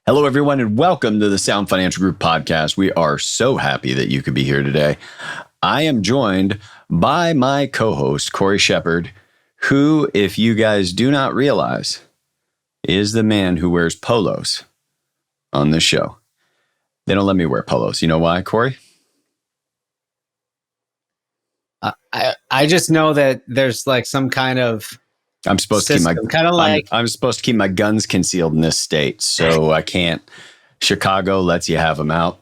Hello, everyone, and welcome to the Sound Financial Group podcast. We are so happy that you could be here today. I am joined by my co-host, Corey Shepard, who, if you guys do not realize, is the man who wears polos on this show. They don't let me wear polos. You know why, Corey? I just know that there's like some kind of I'm supposed system, to keep I'm supposed to keep my guns concealed in this state, so I can't. Chicago lets you have them out.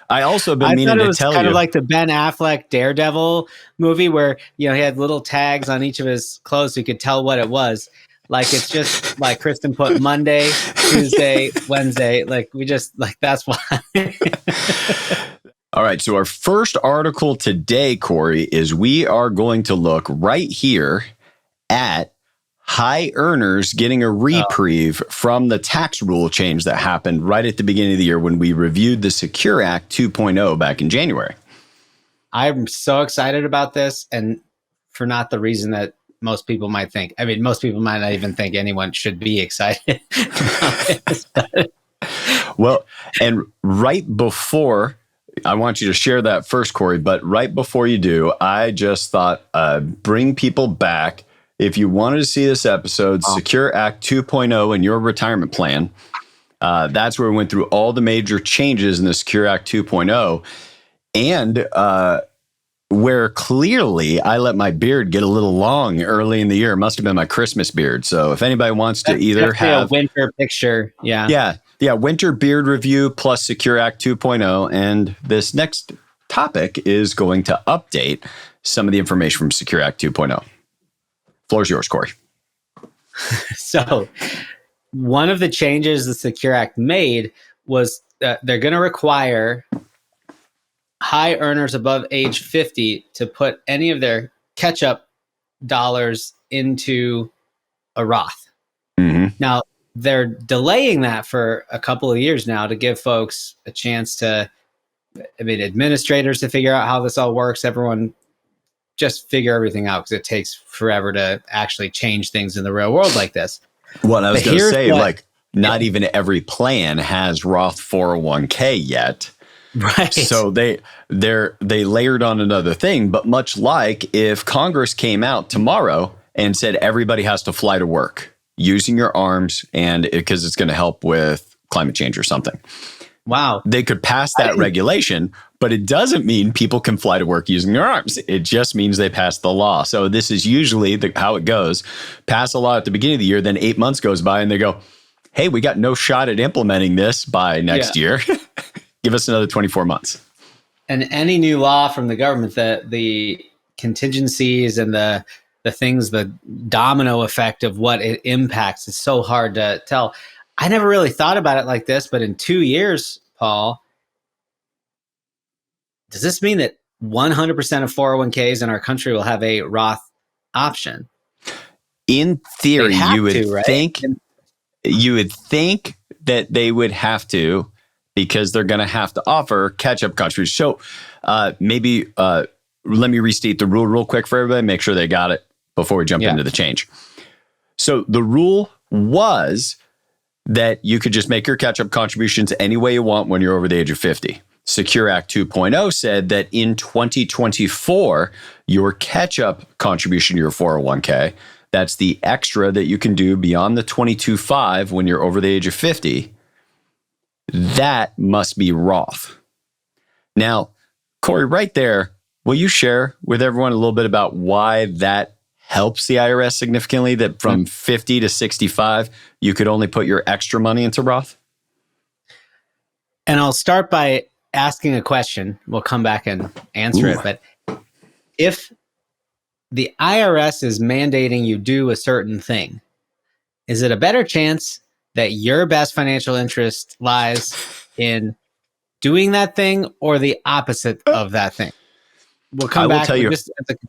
I also been meaning to tell you. I thought it was kind of like the Ben Affleck Daredevil movie where, you know, he had little tags on each of his clothes so you could tell what it was. Like, it's just like Kristen put Monday, Tuesday, Wednesday. Like, we just, like, that's why. All right. So our first article today, Corey, is we are going to look right here at high earners getting a reprieve from the tax rule change that happened right at the beginning of the year when we reviewed the Secure Act 2.0 back in January. I'm so excited about this, and for not the reason that most people might think. I mean, most people might not even think anyone should be excited about this. Well, and right before, I want you to share that first, Corey, but right before you do, I just thought bring people back. If you wanted to see this episode, Secure Act 2.0 and your retirement plan, that's where we went through all the major changes in the Secure Act 2.0, and where clearly I let my beard get a little long early in the year. It must have been my Christmas beard. So if anybody wants to either have a winter picture, yeah, winter beard review plus Secure Act 2.0, and this next topic is going to update some of the information from Secure Act 2.0. Floor's yours, Corey. So one of the changes the Secure Act made was that they're going to require high earners above age 50 to put any of their catch-up dollars into a Roth. Mm-hmm. Now, they're delaying that for a couple of years now to give folks a chance to, administrators to figure out how this all works, everyone just figure everything out, because it takes forever to actually change things in the real world like this. Well, I was going to say, not even every plan has Roth 401k yet. Right. So they layered on another thing. But much like if Congress came out tomorrow and said everybody has to fly to work using your arms, and because it's going to help with climate change or something. Wow. They could pass that regulation, but it doesn't mean people can fly to work using their arms. It just means they passed the law. So this is usually how it goes. Pass a law at the beginning of the year, then 8 months goes by and they go, hey, we got no shot at implementing this by next year. Give us another 24 months. And any new law from the government, the contingencies and the things, the domino effect of what it impacts is so hard to tell. I never really thought about it like this, but in 2 years, Paul, does this mean that 100% of 401ks in our country will have a Roth option? In theory, you would think that they would have to, because they're going to have to offer catch-up contributions. So let me restate the rule real quick for everybody, make sure they got it before we jump into the change. So the rule was that you could just make your catch-up contributions any way you want when you're over the age of 50. Secure Act 2.0 said that in 2024, your catch-up contribution to your 401k, that's the extra that you can do beyond the 22.5 when you're over the age of 50, that must be Roth. Now, Corey, right there, will you share with everyone a little bit about why that helps the IRS significantly, that from 50 to 65, you could only put your extra money into Roth? And I'll start by asking a question. We'll come back and answer it. But if the IRS is mandating you do a certain thing, is it a better chance that your best financial interest lies in doing that thing or the opposite of that thing? We'll come back. I will tell you,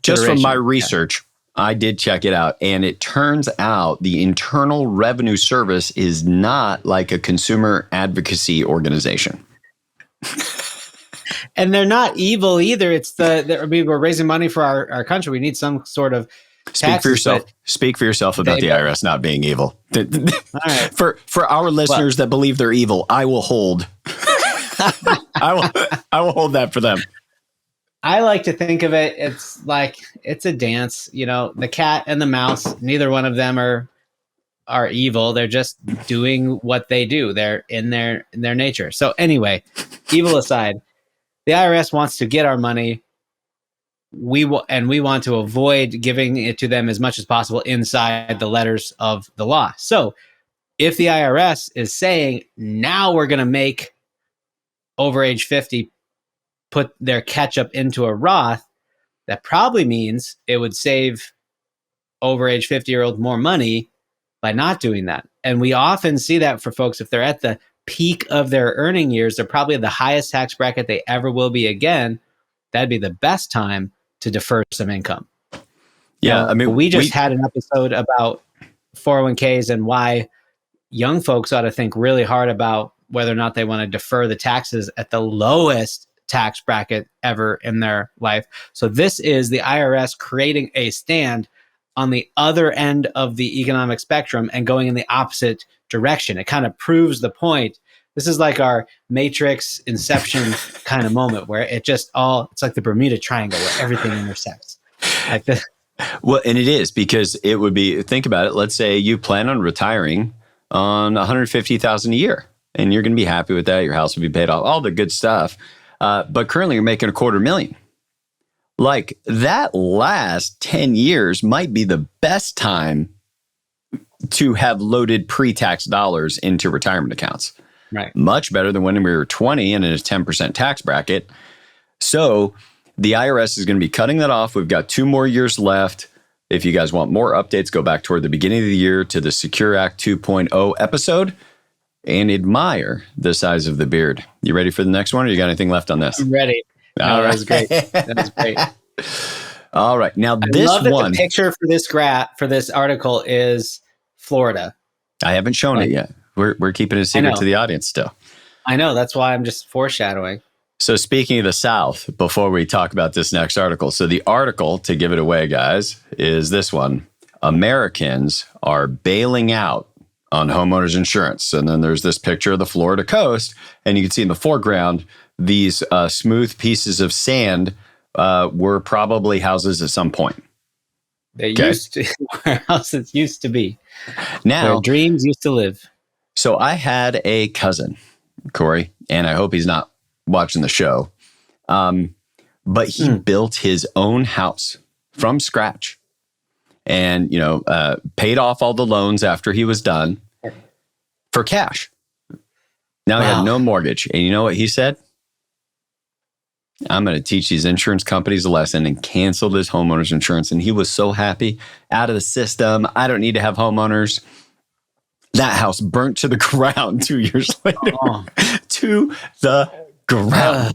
just from my research, I did check it out, and it turns out the Internal Revenue Service is not like a consumer advocacy organization. And they're not evil either. It's we're raising money for our country. We need some sort of taxes. Speak for yourself about the IRS not being evil. All right. For our listeners that believe they're evil, I will hold. I will hold that for them. I like to think of it. It's like it's a dance. You know, the cat and the mouse. Neither one of them are evil. They're just doing what they do. They're in their nature. So anyway, evil aside, the IRS wants to get our money. We want to avoid giving it to them as much as possible inside the letters of the law. So if the IRS is saying, now we're going to make over age 50 put their ketchup into a Roth, that probably means it would save over age 50-year-old more money by not doing that. And we often see that for folks, if they're at the peak of their earning years, they're probably at the highest tax bracket they ever will be again. That'd be the best time to defer some income. Yeah, I mean, we had an episode about 401ks and why young folks ought to think really hard about whether or not they want to defer the taxes at the lowest tax bracket ever in their life. So this is the IRS creating a stand on the other end of the economic spectrum and going in the opposite direction. It kind of proves the point. This is like our Matrix Inception kind of moment where it's like the Bermuda Triangle where everything intersects. Like this. Well, and it is, because it would be, think about it. Let's say you plan on retiring on $150,000 a year and you're going to be happy with that. Your house will be paid off, all the good stuff. But currently you're making $250,000. Like that last 10 years might be the best time to have loaded pre-tax dollars into retirement accounts. Right. Much better than when we were 20 and in a 10% tax bracket. So the IRS is going to be cutting that off. We've got 2 more years left. If you guys want more updates, go back toward the beginning of the year to the Secure Act 2.0 episode and admire the size of the beard. You ready for the next one, or you got anything left on this? I'm ready. All right. That was great. That was great. All right. Now, I love that the picture for this article is Florida. I haven't shown it yet. We're keeping it a secret to the audience still. I know. That's why I'm just foreshadowing. So speaking of the South, before we talk about this next article, so the article, to give it away, guys, is this one. Americans are bailing out on homeowners insurance. And then there's this picture of the Florida coast, and you can see in the foreground, these smooth pieces of sand were probably houses at some point. They used to, where houses used to be. Now, where dreams used to live. So I had a cousin, Corey, and I hope he's not watching the show, but he built his own house from scratch and, paid off all the loans after he was done for cash. Now he had no mortgage. And you know what he said? I'm going to teach these insurance companies a lesson, and canceled his homeowners insurance. And he was so happy, out of the system. I don't need to have homeowners. That house burnt to the ground 2 years later. To the ground.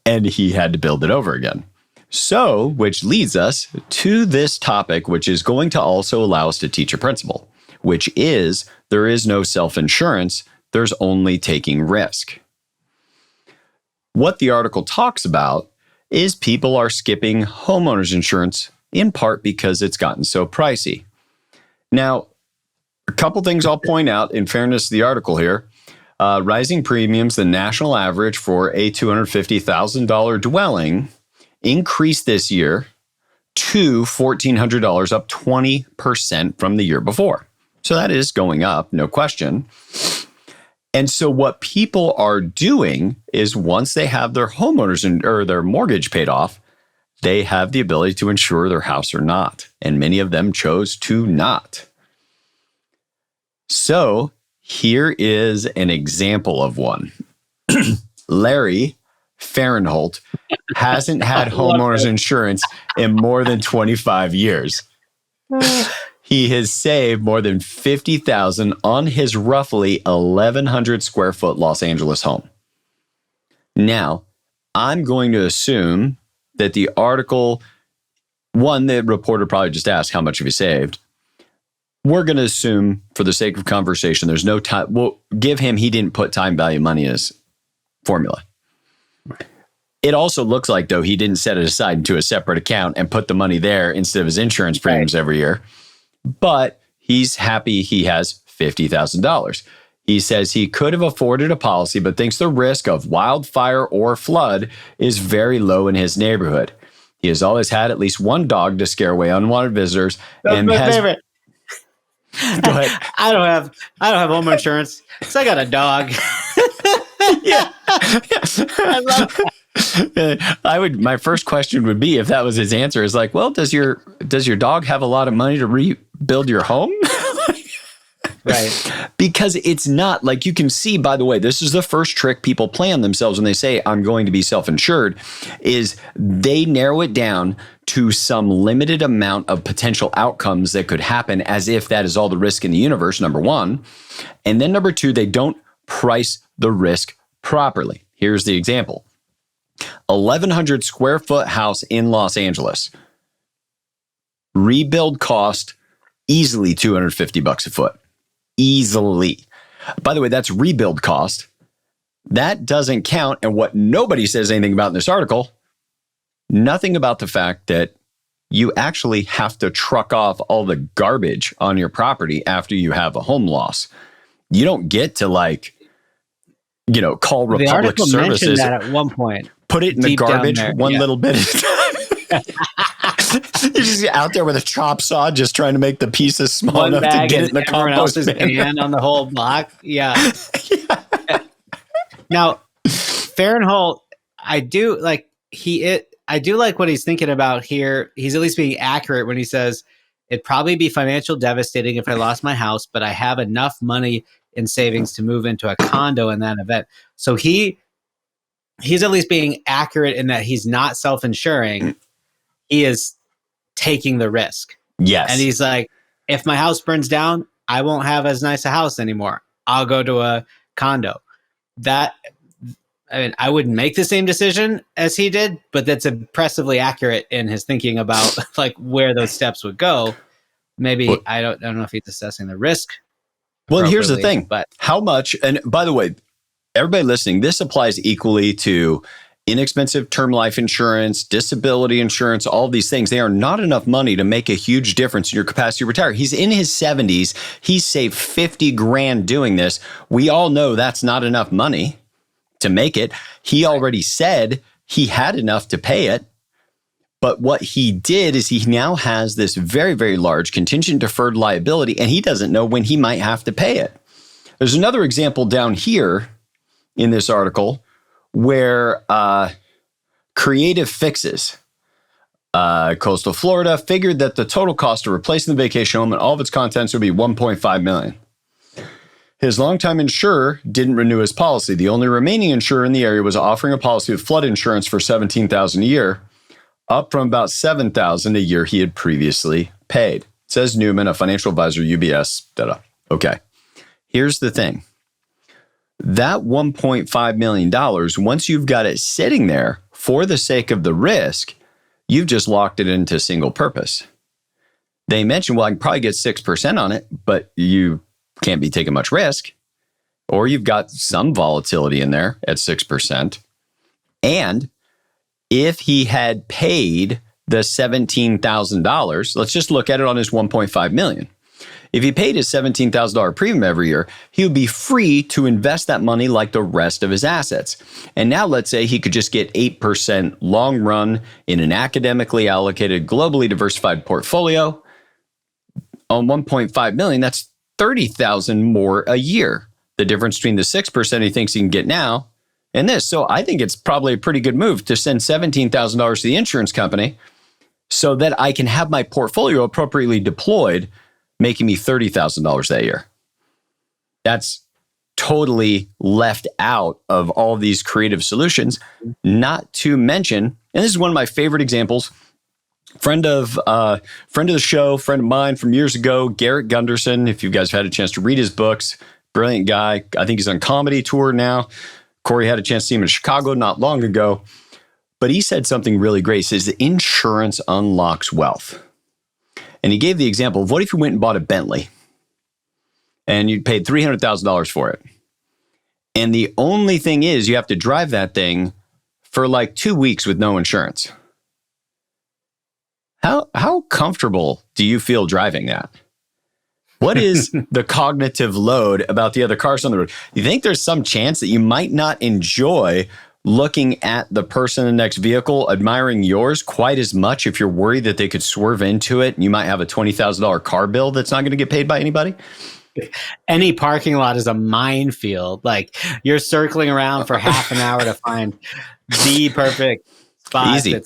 And he had to build it over again. So, which leads us to this topic, which is going to also allow us to teach a principle, which is there is no self-insurance. There's only taking risk. What the article talks about is people are skipping homeowners insurance in part because it's gotten so pricey. Now, a couple things I'll point out in fairness to the article here. Rising premiums, the national average for a $250,000 dwelling increased this year to $1,400, up 20% from the year before. So that is going up, no question. And so what people are doing is once they have their homeowners or their mortgage paid off, they have the ability to insure their house or not. And many of them chose to not. So here is an example of one. Larry Fahrenholt hasn't had homeowners insurance in more than 25 years. He has saved more than $50,000 on his roughly 1,100 square foot Los Angeles home. Now, I'm going to assume that the article one, the reporter probably just asked how much have you saved. We're going to assume, for the sake of conversation, there's no time. We'll give him, he didn't put time value money in his formula. It also looks like, though, he didn't set it aside into a separate account and put the money there instead of his insurance premiums every year. But he's happy he has $50,000. He says he could have afforded a policy, but thinks the risk of wildfire or flood is very low in his neighborhood. He has always had at least one dog to scare away unwanted visitors. That's and my has, favorite. Go ahead. I don't have home insurance, so I got a dog. Yeah. I love that. My first question would be, if that was his answer, is like, well, does your dog have a lot of money to rebuild your home? Right. Because it's not, like, you can see, by the way, this is the first trick people play on themselves when they say, I'm going to be self-insured, is they narrow it down to some limited amount of potential outcomes that could happen, as if that is all the risk in the universe, number one. And then number two, they don't price the risk properly. Here's the example. 1,100 square foot house in Los Angeles. Rebuild cost easily $250 a foot. Easily. By the way, that's rebuild cost. That doesn't count. And what nobody says anything about in this article, nothing about the fact that you actually have to truck off all the garbage on your property after you have a home loss. You don't get to, like, call Republic the article Services. mentioned that at one point. Put it in the garbage one yeah. little bit at a time. You're just out there with a chop saw, just trying to make the pieces small One enough to bag get it in the everyone compost else's bin. hand on the whole block. Yeah. Now, Fahrenholt, I do like what he's thinking about here. He's at least being accurate when he says it'd probably be financial devastating if I lost my house, but I have enough money in savings to move into a condo in that event. So he's at least being accurate in that he's not self-insuring. He is taking the risk. Yes. And he's like, if my house burns down, I won't have as nice a house anymore. I'll go to a condo. I wouldn't make the same decision as he did, but that's impressively accurate in his thinking about like where those steps would go. Maybe I don't know if he's assessing the risk. Well, here's the thing, but how much, and by the way, everybody listening, this applies equally to inexpensive term life insurance, disability insurance, all these things. They are not enough money to make a huge difference in your capacity to retire. He's in his 70s. He saved 50 grand doing this. We all know that's not enough money to make it. He already said he had enough to pay it. But what he did is he now has this very, very large contingent deferred liability, and he doesn't know when he might have to pay it. There's another example down here in this article where Creative Fixes, coastal Florida, figured that the total cost of replacing the vacation home and all of its contents would be $1.5 million. His longtime insurer didn't renew his policy. The only remaining insurer in the area was offering a policy with flood insurance for $17,000 a year, up from about $7,000 a year he had previously paid. Says Newman, a financial advisor, UBS. Okay. Here's the thing. That $1.5 million, once you've got it sitting there for the sake of the risk, you've just locked it into single purpose. They mentioned, well, I can probably get 6% on it, but you can't be taking much risk. Or you've got some volatility in there at 6%. And if he had paid the $17,000, let's just look at it on his $1.5 million. If he paid his $17,000 premium every year, he would be free to invest that money like the rest of his assets. And now let's say he could just get 8% long run in an academically allocated, globally diversified portfolio. On $1.5 million, that's $30,000 more a year. The difference between the 6% he thinks he can get now and this. So I think it's probably a pretty good move to send $17,000 to the insurance company so that I can have my portfolio appropriately deployed, making me $30,000 that year. That's totally left out of all these creative solutions, not to mention, and this is one of my favorite examples, friend of the show, friend of mine from years ago, Garrett Gunderson. If you guys have had a chance to read his books, brilliant guy. I think he's on comedy tour now. Corey had a chance to see him in Chicago not long ago. But he said something really great. He says insurance unlocks wealth. And he gave the example of what if you went and bought a Bentley and you paid $300,000 for it. And the only thing is you have to drive that thing for like 2 weeks with no insurance. How comfortable do you feel driving that? What is the cognitive load about the other cars on the road? You think there's some chance that you might not enjoy looking at the person in the next vehicle, admiring yours quite as much if you're worried that they could swerve into it and you might have a $20,000 car bill that's not going to get paid by anybody? Any parking lot is a minefield. Like you're circling around for half an hour to find the perfect spot. Easy.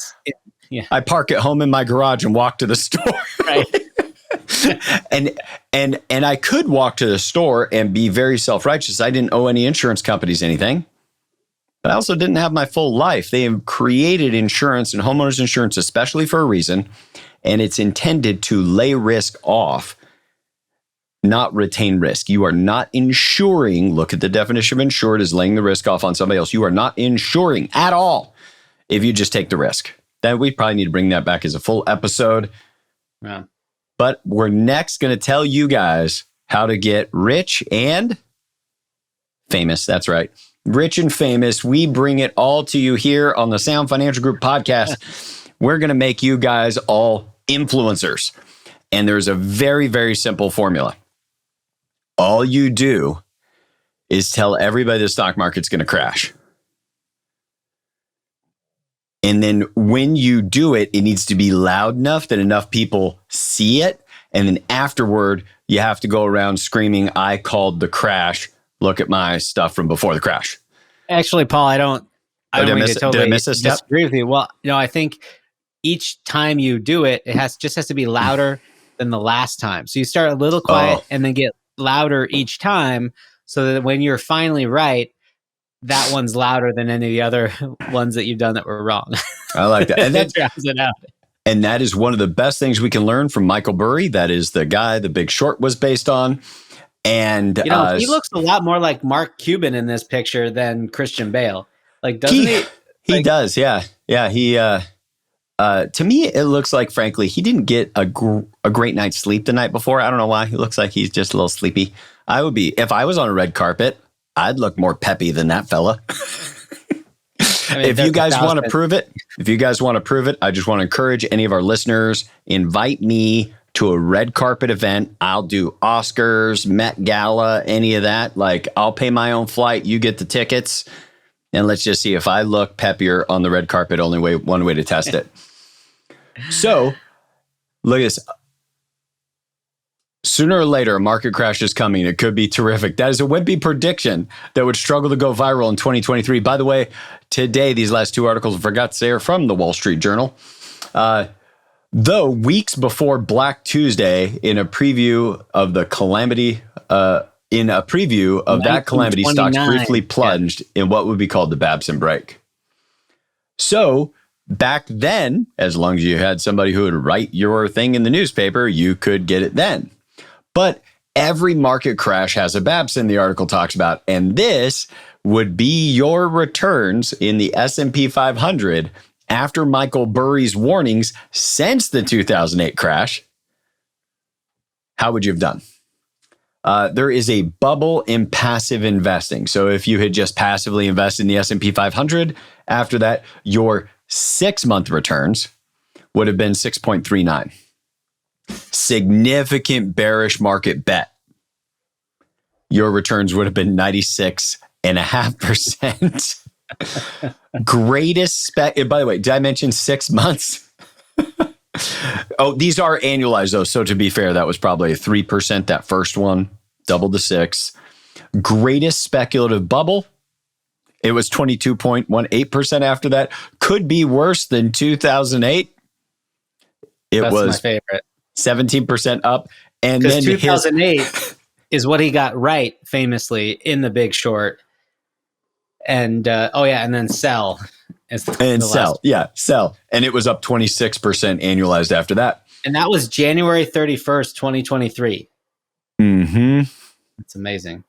Yeah. I park at home in my garage and walk to the store. Right. and I could walk to the store and be very self-righteous. I didn't owe any insurance companies anything, but I also didn't have my full life. They have created insurance and homeowners insurance, especially for a reason, and it's intended to lay risk off, not retain risk. You are not insuring. Look at the definition of insured as laying the risk off on somebody else. You are not insuring at all if you just take the risk. Then we probably need to bring that back as a full episode. Yeah. But we're next going to tell you guys how to get rich and famous. That's right. Rich and famous. We bring it all to you here on the Sound Financial Group podcast. We're going to make you guys all influencers. And there's a very, very simple formula. All you do is tell everybody the stock market's going to crash. And then when you do it, it needs to be loud enough that enough people see it. And then afterward, you have to go around screaming, I called the crash. Look at my stuff from before the crash. Actually, Paul, I don't mean to totally disagree with you. Well, I think each time you do it, it has to be louder than the last time. So you start a little quiet and then get louder each time so that when you're finally right, that one's louder than any of the other ones that you've done that were wrong. I like that. And that drowns it out. And that is one of the best things we can learn from Michael Burry. That is the guy The Big Short was based on. And he looks a lot more like Mark Cuban in this picture than Christian Bale. Like, doesn't he? He does. Yeah. Yeah. He, to me, it looks like, frankly, he didn't get a great night's sleep the night before. I don't know why. He looks like he's just a little sleepy. If I was on a red carpet, I'd look more peppy than that fella. If you guys want to prove it, I just want to encourage any of our listeners, invite me to a red carpet event. I'll do Oscars, Met Gala, any of that. Like, I'll pay my own flight. You get the tickets. And let's just see if I look peppier on the red carpet. One way to test it. So look at this. Sooner or later, a market crash is coming. It could be terrific. That is a wimpy prediction that would struggle to go viral in 2023. By the way, today, these last two articles I forgot to say are from the Wall Street Journal. Though weeks before Black Tuesday, in a preview of that calamity, stocks briefly plunged in what would be called the Babson break. So back then, as long as you had somebody who would write your thing in the newspaper, you could get it then. But every market crash has a Babson, the article talks about, and this would be your returns in the S&P 500 after Michael Burry's warnings since the 2008 crash. How would you have done? There is a bubble in passive investing. So if you had just passively invested in the S&P 500, after that, your 6-month returns would have been 6.39. Significant bearish market bet. Your returns would have been 96.5%. Greatest spec. By the way, did I mention 6 months? These are annualized though. So to be fair, that was probably 3%. That first one, doubled to 6. Greatest speculative bubble. It was 22.18% after that. Could be worse than 2008. That's was my favorite. 17% up. And then 2008 is what he got right famously in The Big Short. And and then sell. Sell. And it was up 26% annualized after that. And that was January 31st, 2023. Mm-hmm. It's amazing.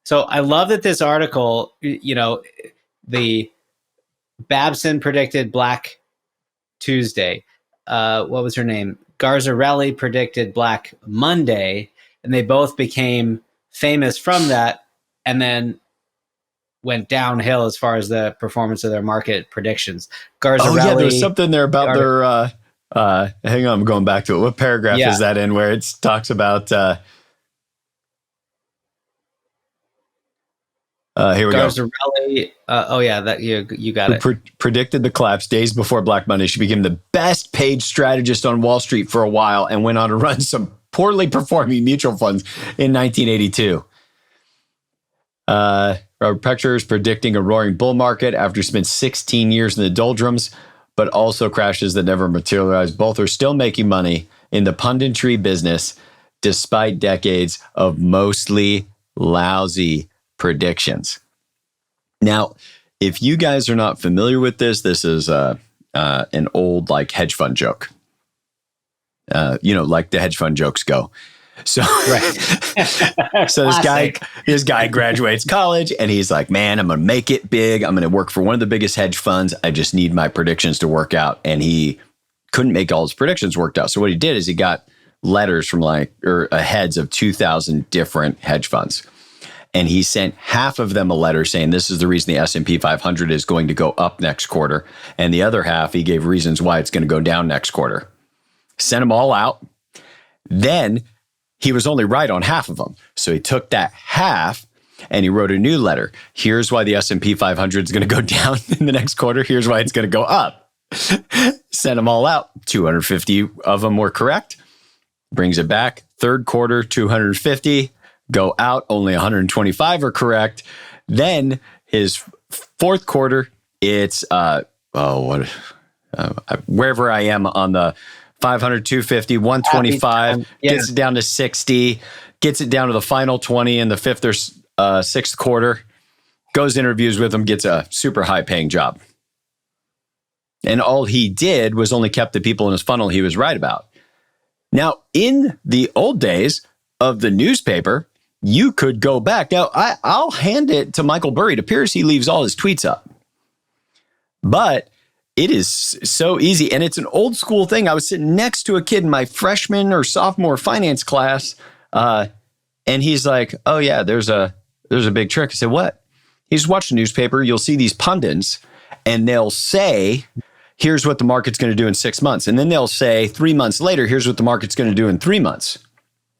So I love that this article, the Babson predicted Black Tuesday. What was her name? Garzarelli predicted Black Monday, and they both became famous from that, and then went downhill as far as the performance of their market predictions. Garzarelli. There was something there about their. Hang on, I'm going back to it. What paragraph is that in? Where it talks about. Here we Garzarelli, go. That you got it. Predicted the collapse days before Black Monday. She became the best paid strategist on Wall Street for a while and went on to run some poorly performing mutual funds in 1982. Robert Pechter is predicting a roaring bull market after he spent 16 years in the doldrums, but also crashes that never materialized. Both are still making money in the punditry business despite decades of mostly lousy predictions. Now, if you guys are not familiar with this is an old like hedge fund joke. Like the hedge fund jokes go. So, so this guy graduates college and he's like, man, I'm going to make it big. I'm going to work for one of the biggest hedge funds. I just need my predictions to work out. And he couldn't make all his predictions worked out. So what he did is he got letters from heads of 2,000 different hedge funds. And he sent half of them a letter saying, this is the reason the S&P 500 is going to go up next quarter. And the other half, he gave reasons why it's going to go down next quarter. Sent them all out. Then he was only right on half of them. So he took that half and he wrote a new letter. Here's why the S&P 500 is going to go down in the next quarter. Here's why it's going to go up. Sent them all out. 250 of them were correct. Brings it back. Third quarter, 250. Go out, only 125 are correct. Then his fourth quarter, it's wherever I am on the 500, 250, 125, gets it down to 60, gets it down to the final 20 in the fifth or sixth quarter, goes interviews with him, gets a super high paying job. And all he did was only kept the people in his funnel he was right about. Now, in the old days of the newspaper, you could go back. Now, I'll hand it to Michael Burry. It appears he leaves all his tweets up. But it is so easy. And it's an old school thing. I was sitting next to a kid in my freshman or sophomore finance class. And he's like, oh, yeah, there's a big trick. I said, what? He's watched the newspaper. You'll see these pundits and they'll say, here's what the market's going to do in 6 months. And then they'll say 3 months later, here's what the market's going to do in 3 months,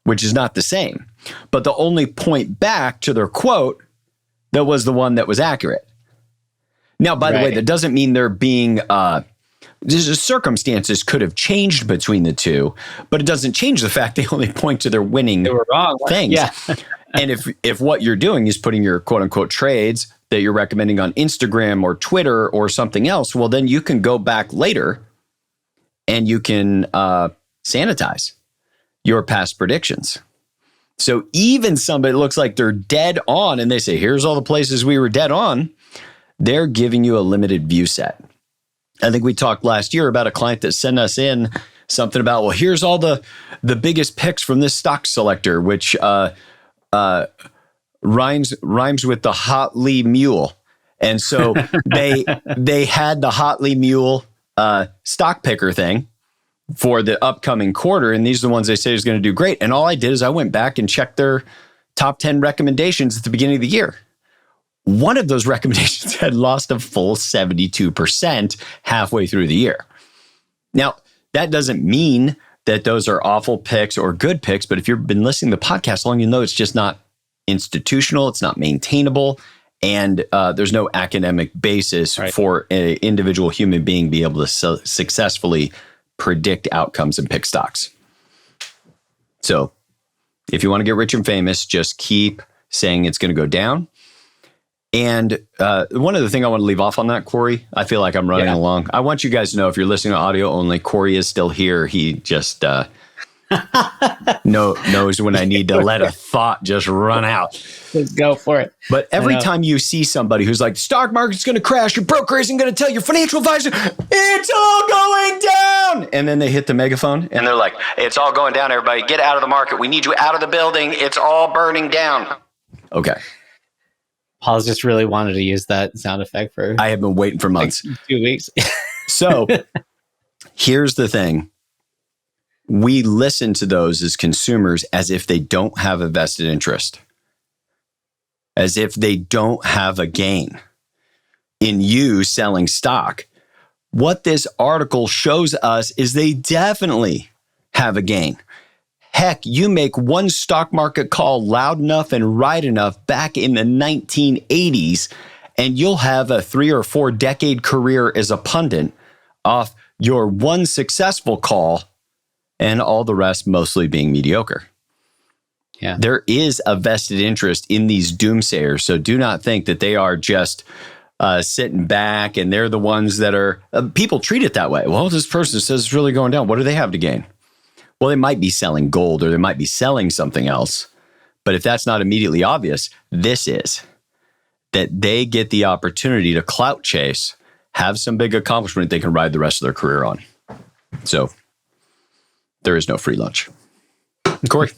which is not the same. But they'll only point back to their quote that was the one that was accurate. Now, by the way, that doesn't mean they're being, circumstances could have changed between the two, but it doesn't change the fact they only point to their winning things. Yeah. And if what you're doing is putting your quote unquote trades that you're recommending on Instagram or Twitter or something else, well, then you can go back later and you can sanitize your past predictions. So even somebody looks like they're dead on and they say, here's all the places we were dead on, they're giving you a limited view set. I think we talked last year about a client that sent us in something about, well, here's all the biggest picks from this stock selector, which rhymes with the Hotley Mule. And so they had the Hotley Mule stock picker thing for the upcoming quarter. And these are the ones they say is going to do great. And all I did is I went back and checked their top 10 recommendations at the beginning of the year. One of those recommendations had lost a full 72% halfway through the year. Now, that doesn't mean that those are awful picks or good picks, but if you've been listening to the podcast long, you know it's just not institutional, it's not maintainable, and there's no academic basis for an individual human being be able to successfully predict outcomes and pick stocks. So if you want to get rich and famous, just keep saying it's going to go down. And one other thing I want to leave off on that, Corey, I feel like I'm running along. I want you guys to know, if you're listening to audio only, Corey is still here. He just knows when I need to let a thought just run out. Let's go for it. But every time you see somebody who's like, the stock market's going to crash, your broker isn't going to tell your financial advisor, it's all going down. And then they hit the megaphone and they're like, it's all going down, everybody. Get out of the market. We need you out of the building. It's all burning down. Okay. Paul's just really wanted to use that sound effect for I have been waiting for months. 2 weeks. So here's the thing. We listen to those as consumers as if they don't have a vested interest, as if they don't have a gain in you selling stock. What this article shows us is they definitely have a gain. Heck, you make one stock market call loud enough and right enough back in the 1980s, and you'll have a 3 or 4 decade career as a pundit off your one successful call, and all the rest mostly being mediocre. Yeah. There is a vested interest in these doomsayers, so do not think that they are just sitting back and they're the ones that are, people treat it that way. Well, this person says it's really going down. What do they have to gain? Well, they might be selling gold or they might be selling something else. But if that's not immediately obvious, this is that they get the opportunity to clout chase, have some big accomplishment they can ride the rest of their career on. So there is no free lunch. Corey,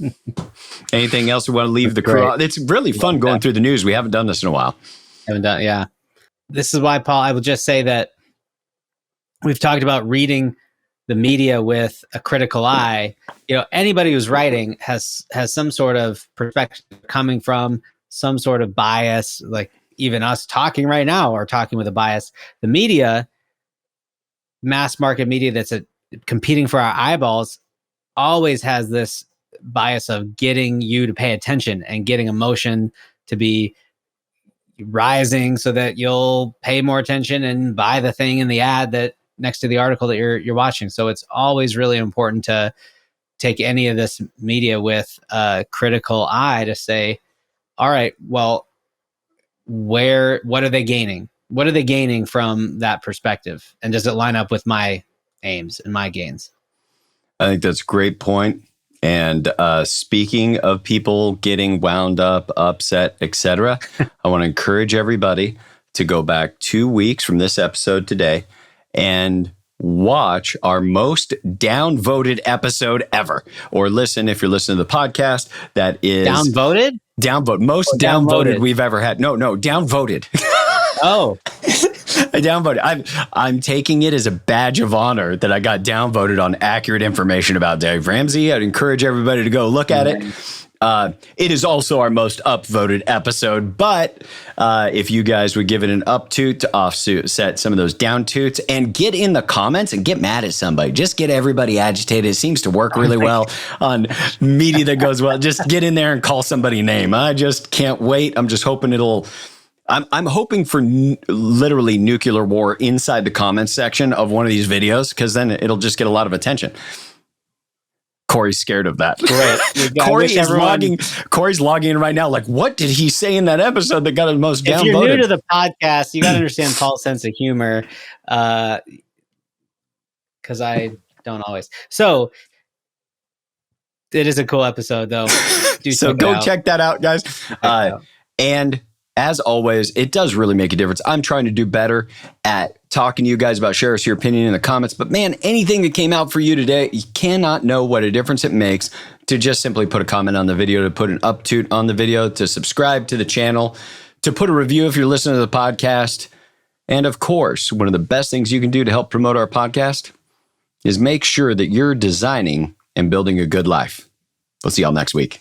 anything else we want to leave the crew on? It's really fun going through the news. We haven't done this in a while. Yeah. This is why, Paul, I will just say that we've talked about reading the media with a critical eye. Anybody who's writing has some sort of perspective coming from some sort of bias, like even us talking right now are talking with a bias. The media, mass market media that's competing for our eyeballs, always has this bias of getting you to pay attention and getting emotion to be rising so that you'll pay more attention and buy the thing in the ad that next to the article that you're watching. So it's always really important to take any of this media with a critical eye to say, all right, well, what are they gaining? What are they gaining from that perspective? And does it line up with my aims and my gains? I think that's a great point. And speaking of people getting wound up, upset, etc., I want to encourage everybody to go back 2 weeks from this episode today and watch our most downvoted episode ever. Or listen, if you're listening to the podcast, that is... Downvoted? Downvote. Most downvoted we've ever had. No, downvoted. Oh. I downvoted. I'm taking it as a badge of honor that I got downvoted on accurate information about Dave Ramsey. I'd encourage everybody to go look at it. It is also our most upvoted episode, but if you guys would give it an uptoot to offset some of those downtoots and get in the comments and get mad at somebody, just get everybody agitated. It seems to work really well on media that goes well. Just get in there and call somebody a name. I just can't wait. I'm just hoping I'm hoping for literally nuclear war inside the comments section of one of these videos, because then it'll just get a lot of attention. Corey's scared of that. Great. Corey's logging in right now. Like, what did he say in that episode that got his most downvoted? If you're new to the podcast, you got to understand Paul's sense of humor, because I don't always. So it is a cool episode, though. So go check that out, guys. And as always, it does really make a difference. I'm trying to do better at talking to you guys about share us your opinion in the comments. But man, anything that came out for you today, you cannot know what a difference it makes to just simply put a comment on the video, to put an uptoot on the video, to subscribe to the channel, to put a review if you're listening to the podcast. And of course, one of the best things you can do to help promote our podcast is make sure that you're designing and building a good life. We'll see y'all next week.